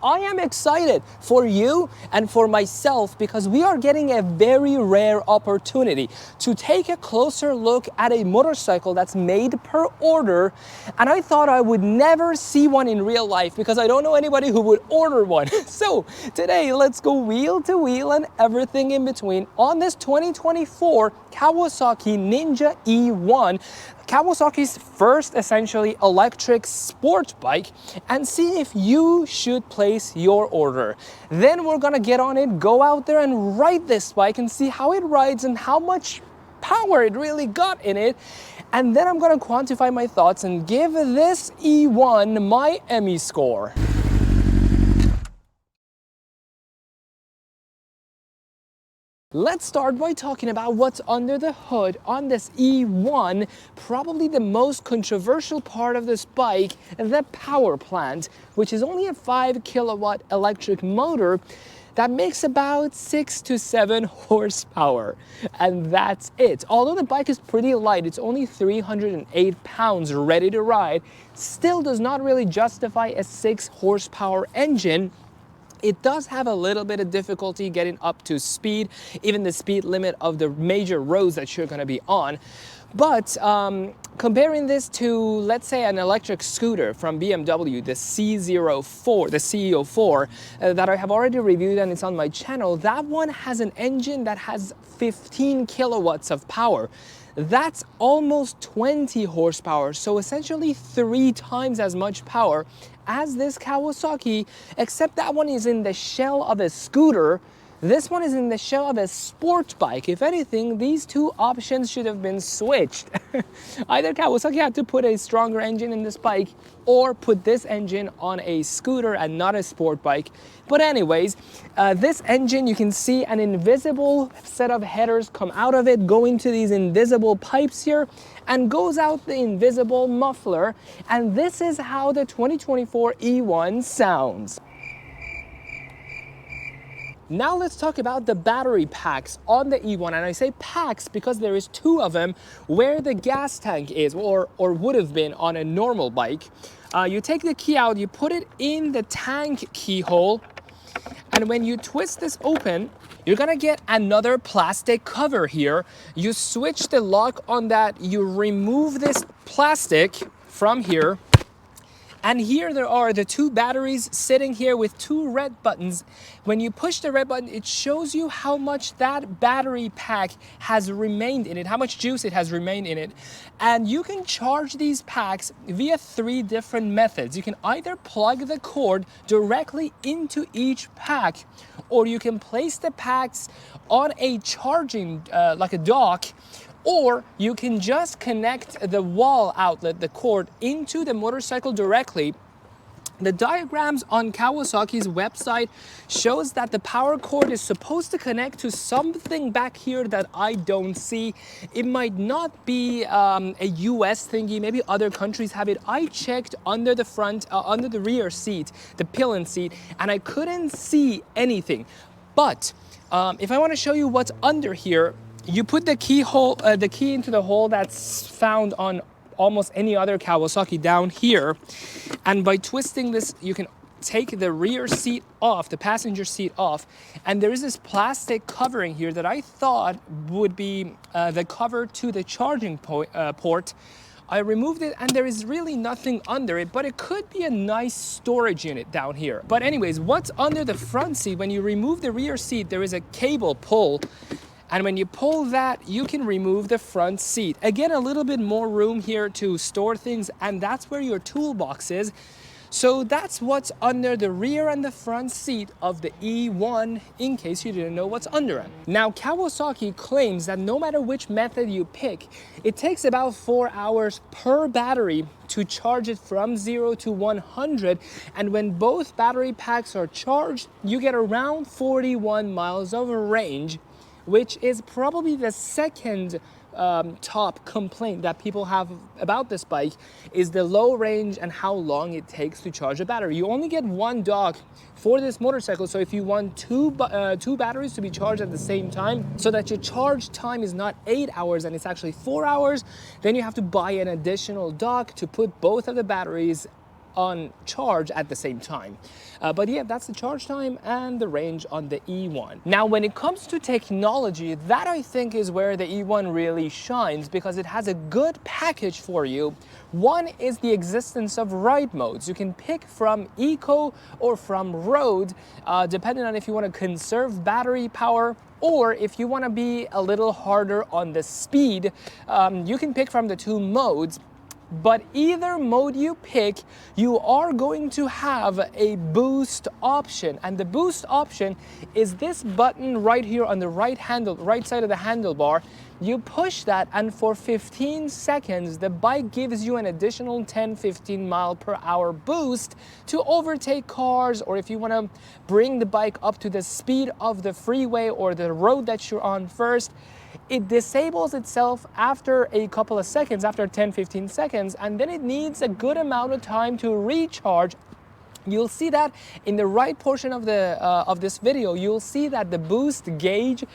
I am excited for you and for myself because we are getting a very rare opportunity to take a closer look at a motorcycle that's made per order, and I thought I would never see one in real life because I don't know anybody who would order one. So today let's go wheel to wheel and everything in between on this 2024 Kawasaki Ninja E-1, Kawasaki's first essentially electric sport bike, and see if you should place your order. Then we're gonna get on it, go out there and ride this bike and see how it rides and how much power it really got in it. And then I'm gonna quantify my thoughts and give this E1 my Emmy score. Let's start by talking about what's under the hood on this E1, probably the most controversial part of this bike, the power plant, which is only a 5 kilowatt electric motor that makes about 6 to 7 horsepower, and that's it. Although the bike is pretty light, it's only 308 pounds ready to ride, still does not really justify a 6 horsepower engine. It does have a little bit of difficulty getting up to speed, even the speed limit of the major roads that you're going to be on. But comparing this to, let's say, an electric scooter from BMW, the C04, the CEO4, that I have already reviewed and it's on my channel, that one has an engine that has 15 kilowatts of power. That's almost 20 horsepower, so essentially 3 times as much power as this Kawasaki, except that one is in the shell of a scooter. This one is in the shell of a sport bike. If anything, these two options should have been switched. Either Kawasaki had to put a stronger engine in this bike or put this engine on a scooter and not a sport bike. But anyways, this engine, you can see an invisible set of headers come out of it, go into these invisible pipes here, and goes out the invisible muffler. And this is how the 2024 E1 sounds. Now let's talk about the battery packs on the E1, and I say packs because there is 2 of them where the gas tank is, or would have been on a normal bike. You take the key out, you put it in the tank keyhole, and when you twist this open, you're gonna get another plastic cover here. You switch the lock on that, you remove this plastic from here, and here there are the 2 batteries sitting here with 2 red buttons. When you push the red button, it shows you how much that battery pack has remained in it, how much juice it has remained in it. And you can charge these packs via 3 different methods. You can either plug the cord directly into each pack, or you can place the packs on a charging, like a dock, or you can just connect the wall outlet, the cord, into the motorcycle directly. The diagrams on Kawasaki's website shows that the power cord is supposed to connect to something back here that I don't see. It might not be a US thingy, maybe other countries have it. I checked under the front, under the rear seat, the pillion seat, and I couldn't see anything. But if I want to show you what's under here, you put the key into the hole that's found on almost any other Kawasaki down here, and by twisting this, you can take the rear seat off, the passenger seat off, and there is this plastic covering here that I thought would be the cover to the charging port. I removed it and there is really nothing under it, but it could be a nice storage unit down here. But anyways, what's under the front seat? When you remove the rear seat, there is a cable pull. And when you pull that, you can remove the front seat. Again, a little bit more room here to store things, and that's where your toolbox is. So that's what's under the rear and the front seat of the E1, in case you didn't know what's under it. Now, Kawasaki claims that no matter which method you pick, it takes about 4 hours per battery to charge it from 0 to 100. And when both battery packs are charged, you get around 41 miles of range, which is probably the second top complaint that people have about this bike, is the low range and how long it takes to charge a battery. You only get 1 dock for this motorcycle, so if you want two batteries to be charged at the same time, so that your charge time is not 8 hours and it's actually 4 hours, then you have to buy an additional dock to put both of the batteries on charge at the same time. But yeah, that's the charge time and the range on the E1. Now, when it comes to technology, that I think is where the E1 really shines, because it has a good package for you. One is the existence of ride modes. You can pick from eco or from road, depending on if you want to conserve battery power, or if you want to be a little harder on the speed. You can pick from the two modes. But either mode you pick, you are going to have a boost option. And the boost option is this button right here on the right side of the handlebar. You push that, and for 15 seconds, the bike gives you an additional 10-15 mile per hour boost to overtake cars, or if you want to bring the bike up to the speed of the freeway or the road that you're on first. It disables itself after a couple of seconds, after 10-15 seconds, and then it needs a good amount of time to recharge. You'll see that in the right portion of this video. You'll see that the boost gauge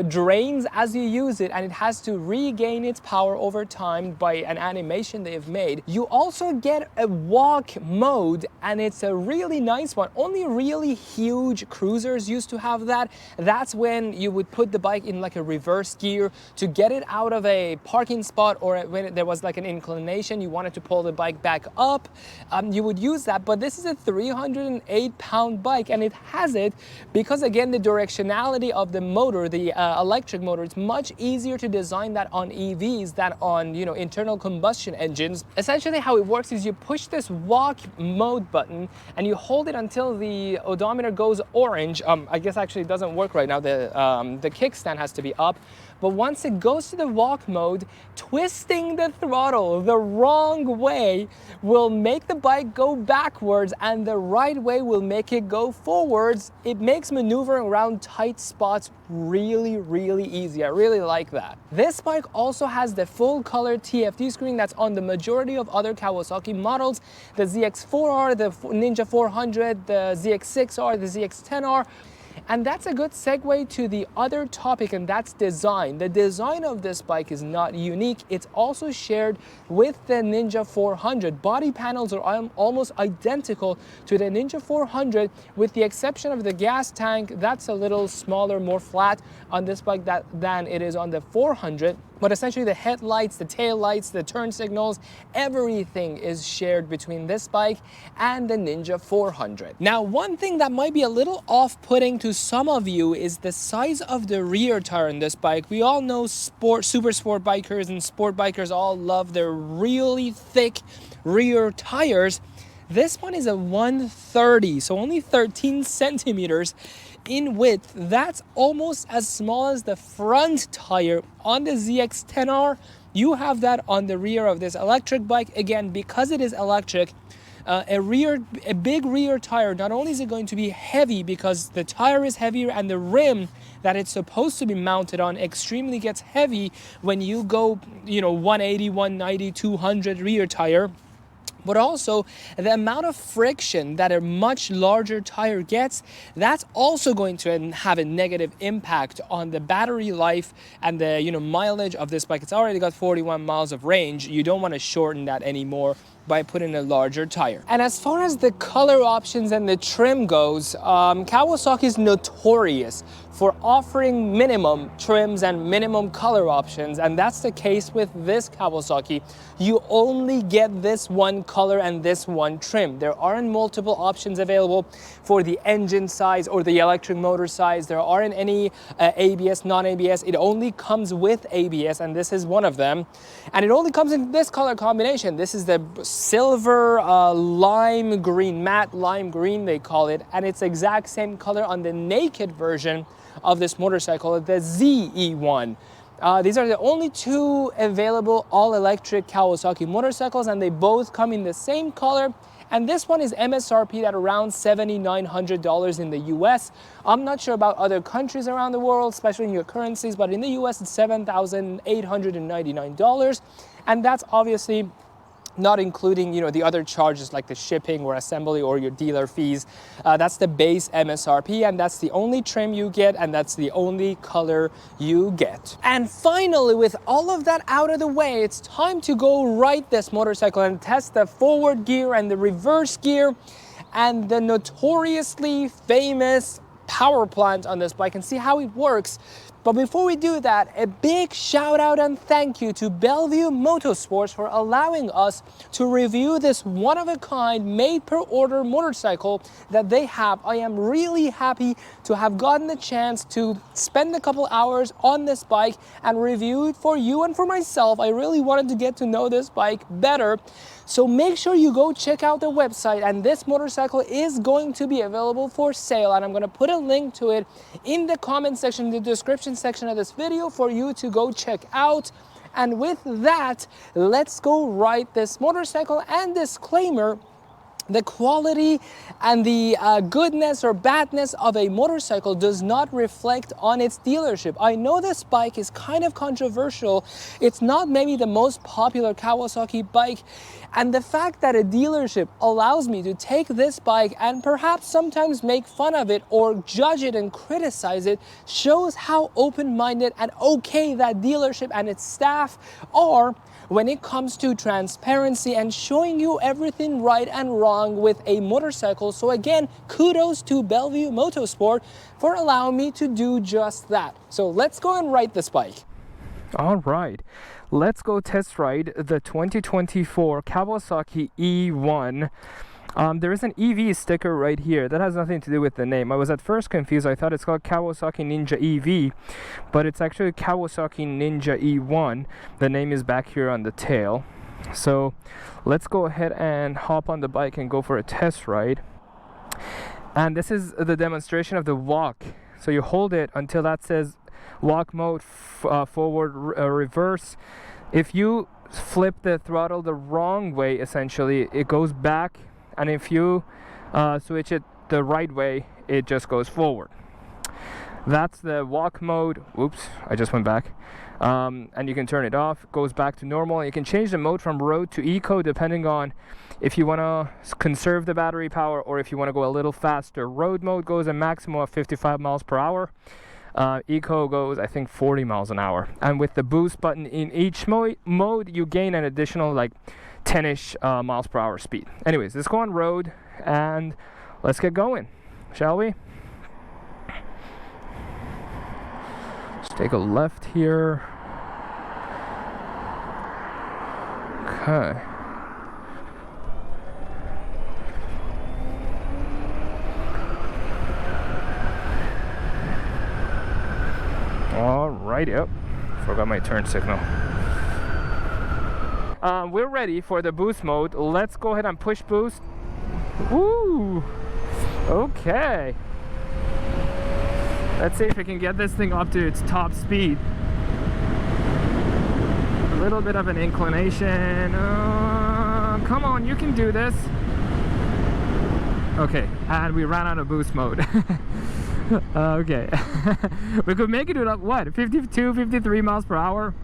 drains as you use it, and it has to regain its power over time by an animation they've made. You also get a walk mode, and it's a really nice one. Only really huge cruisers used to have that. That's when you would put the bike in like a reverse gear to get it out of a parking spot, or when there was like an inclination, you wanted to pull the bike back up. You would use that, but this is a 308-pound bike, and it has it because, again, the directionality of the motor, the electric motor, it's much easier to design that on EVs than on, internal combustion engines. Essentially how it works is you push this walk mode button and you hold it until the odometer goes orange. I guess actually it doesn't work right now. The kickstand has to be up. But once it goes to the walk mode, twisting the throttle the wrong way will make the bike go backwards, and the right way will make it go forwards. It makes maneuvering around tight spots really, really easy. I really like that. This bike also has the full color TFT screen that's on the majority of other Kawasaki models. The ZX4R, the Ninja 400, the ZX6R, the ZX10R. And that's a good segue to the other topic, and that's design. The design of this bike is not unique. It's also shared with the Ninja 400. Body panels are almost identical to the Ninja 400, with the exception of the gas tank. That's a little smaller, more flat on this bike than it is on the 400. But essentially the headlights, the tail lights, the turn signals, everything is shared between this bike and the Ninja 400. Now, one thing that might be a little off-putting to some of you is the size of the rear tire in this bike. We all know super sport bikers and sport bikers all love their really thick rear tires. This one is a 130, so only 13 centimeters in width. That's almost as small as the front tire on the ZX10R. You have that on the rear of this electric bike. Again, because it is electric, a big rear tire, not only is it going to be heavy because the tire is heavier and the rim that it's supposed to be mounted on extremely gets heavy when you go, 180, 190, 200 rear tire. But also the amount of friction that a much larger tire gets, that's also going to have a negative impact on the battery life and the mileage of this bike. It's already got 41 miles of range. You don't want to shorten that anymore by putting a larger tire. And as far as the color options and the trim goes, Kawasaki is notorious for offering minimum trims and minimum color options, and that's the case with this Kawasaki. You only get this one color and this one trim. There aren't multiple options available for the engine size or the electric motor size. There aren't any ABS, non-ABS. It only comes with ABS, and this is one of them. And it only comes in this color combination. This is the silver lime green, matte lime green they call it, and it's exact same color on the naked version of this motorcycle, the E-1. These are the only two available all-electric Kawasaki motorcycles, and they both come in the same color. And this one is MSRP at around $7,900 in the US. I'm not sure about other countries around the world, especially in your currencies, but in the US it's $7,899. And that's obviously not including, you know, the other charges like the shipping or assembly or your dealer fees. That's the base MSRP, and that's the only trim you get, and that's the only color you get. And finally, with all of that out of the way, it's time to go ride this motorcycle and test the forward gear and the reverse gear and the notoriously famous power plant on this bike and see how it works. But before we do that, a big shout out and thank you to Bellevue Motorsports for allowing us to review this one-of-a-kind made-per-order motorcycle that they have. I am really happy to have gotten the chance to spend a couple hours on this bike and review it for you and for myself. I really wanted to get to know this bike better. So make sure you go check out the website, and this motorcycle is going to be available for sale, and I'm going to put a link to it in the comment section, in the description section of this video for you to go check out. And with that, let's go ride this motorcycle. And disclaimer, the quality and the goodness or badness of a motorcycle does not reflect on its dealership. I know this bike is kind of controversial. It's not maybe the most popular Kawasaki bike, and the fact that a dealership allows me to take this bike and perhaps sometimes make fun of it or judge it and criticize it shows how open-minded and okay that dealership and its staff are when it comes to transparency and showing you everything right and wrong with a motorcycle. So again, kudos to Bellevue Motorsport for allowing me to do just that. So let's go and ride this bike. All right, let's go test ride the 2024 Kawasaki E-1. There is an EV sticker right here. That has nothing to do with the name. I was at first confused. I thought it's called Kawasaki Ninja EV, but it's actually Kawasaki Ninja E1. The name is back here on the tail. So let's go ahead and hop on the bike and go for a test ride. And this is the demonstration of the walk. So you hold it until that says walk mode, forward, reverse. If you flip the throttle the wrong way, essentially, it goes back. And if you switch it the right way, it just goes forward. That's the walk mode. Oops, I just went back. And you can turn it off, goes back to normal. And you can change the mode from road to eco depending on if you want to conserve the battery power or if you want to go a little faster. Road mode goes a maximum of 55 miles per hour. Eco goes, I think, 40 miles an hour. And with the boost button in each mode, you gain an additional like 10-ish miles per hour speed. Anyways, let's go on road and let's get going, shall we? Let's take a left here. Okay. All right, yep. Forgot my turn signal. We're ready for the boost mode. Let's go ahead and push boost. Woo! Okay. Let's see if we can get this thing up to its top speed. A little bit of an inclination. Come on, you can do this. Okay, and we ran out of boost mode. Okay. We could make it to, what, 52, 53 miles per hour?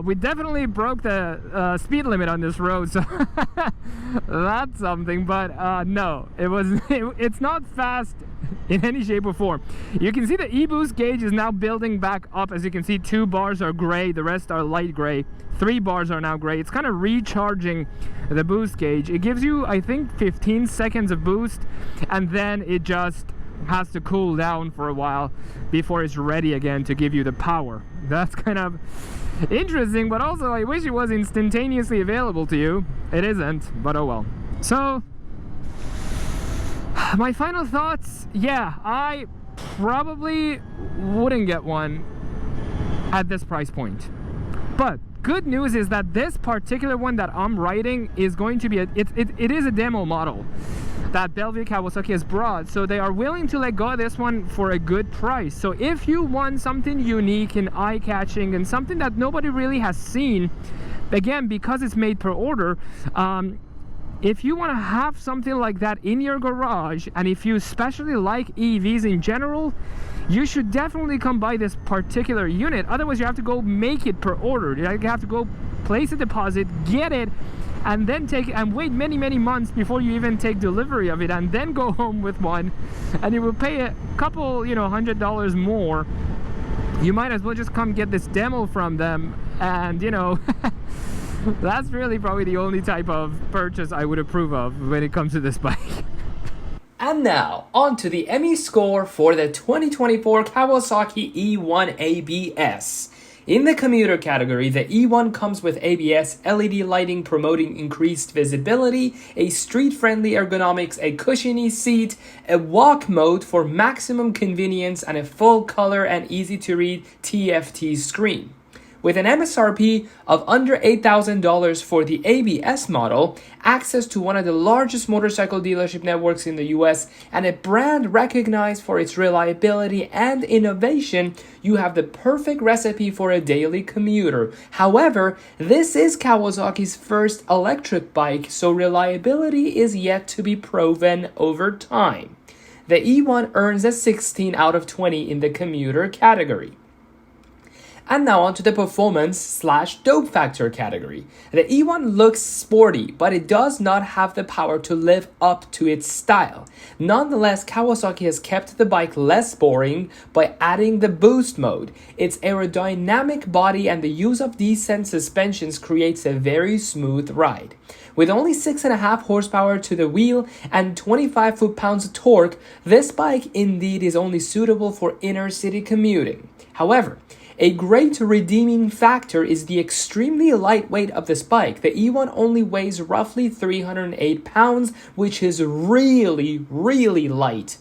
We definitely broke the speed limit on this road, so that's something. But no, it's not fast in any shape or form. You can see the e-boost gauge is now building back up. As you can see, 2 bars are gray, the rest are light gray. 3 bars are now gray. It's kind of recharging the boost gauge. It gives you, I think, 15 seconds of boost, and then it just has to cool down for a while before it's ready again to give you the power. That's kind of interesting, but also I wish it was instantaneously available to you. It isn't, but oh well. So my final thoughts, yeah, I probably wouldn't get one at this price point. But good news is that this particular one that I'm riding is going to be it is a demo model that Bellevue Kawasaki has brought, so they are willing to let go of this one for a good price. So if you want something unique and eye-catching and something that nobody really has seen, again, because it's made per order, if you want to have something like that in your garage, and if you especially like EVs in general, you should definitely come buy this particular unit. Otherwise, you have to go make it per order. You have to go place a deposit, get it, and then take and wait many months before you even take delivery of it, and then go home with one, and you will pay a couple, $100 more. You might as well just come get this demo from them, and that's really probably the only type of purchase I would approve of when it comes to this bike. And now, on to the ME score for the 2024 Kawasaki E-1 ABS. In the commuter category, the E1 comes with ABS, LED lighting promoting increased visibility, a street-friendly ergonomics, a cushiony seat, a walk mode for maximum convenience, and a full color and easy-to-read TFT screen. With an MSRP of under $8,000 for the ABS model, access to one of the largest motorcycle dealership networks in the US, and a brand recognized for its reliability and innovation, you have the perfect recipe for a daily commuter. However, this is Kawasaki's first electric bike, so reliability is yet to be proven over time. The E1 earns a 16 out of 20 in the commuter category. And now onto the performance/dope factor category. The E1 looks sporty, but it does not have the power to live up to its style. Nonetheless, Kawasaki has kept the bike less boring by adding the boost mode. Its aerodynamic body and the use of decent suspensions creates a very smooth ride. With only 6.5 horsepower to the wheel and 25 foot-pounds of torque, this bike indeed is only suitable for inner city commuting. However, a great redeeming factor is the extremely light weight of this bike. The E1 only weighs roughly 308 pounds, which is really light.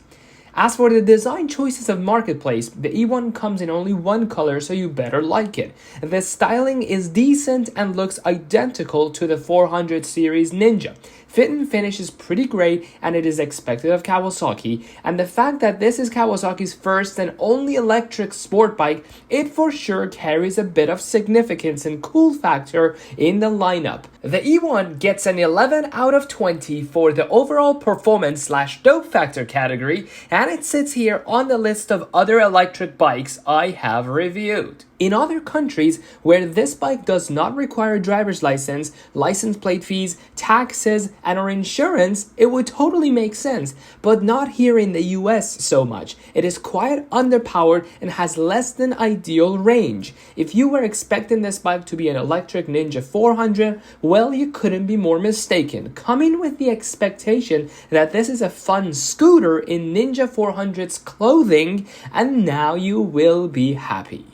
As for the design choices of Marketplace, the E1 comes in only one color, so you better like it. The styling is decent and looks identical to the 400 series Ninja. Fit and finish is pretty great, and it is expected of Kawasaki, and the fact that this is Kawasaki's first and only electric sport bike, it for sure carries a bit of significance and cool factor in the lineup. The E1 gets an 11 out of 20 for the overall performance/dope factor category, and it sits here on the list of other electric bikes I have reviewed. In other countries where this bike does not require a driver's license, license plate fees, taxes, and or insurance, it would totally make sense, but not here in the US so much. It is quite underpowered and has less than ideal range. If you were expecting this bike to be an electric Ninja 400, well, you couldn't be more mistaken. Come in with the expectation that this is a fun scooter in Ninja 400's clothing, and now you will be happy.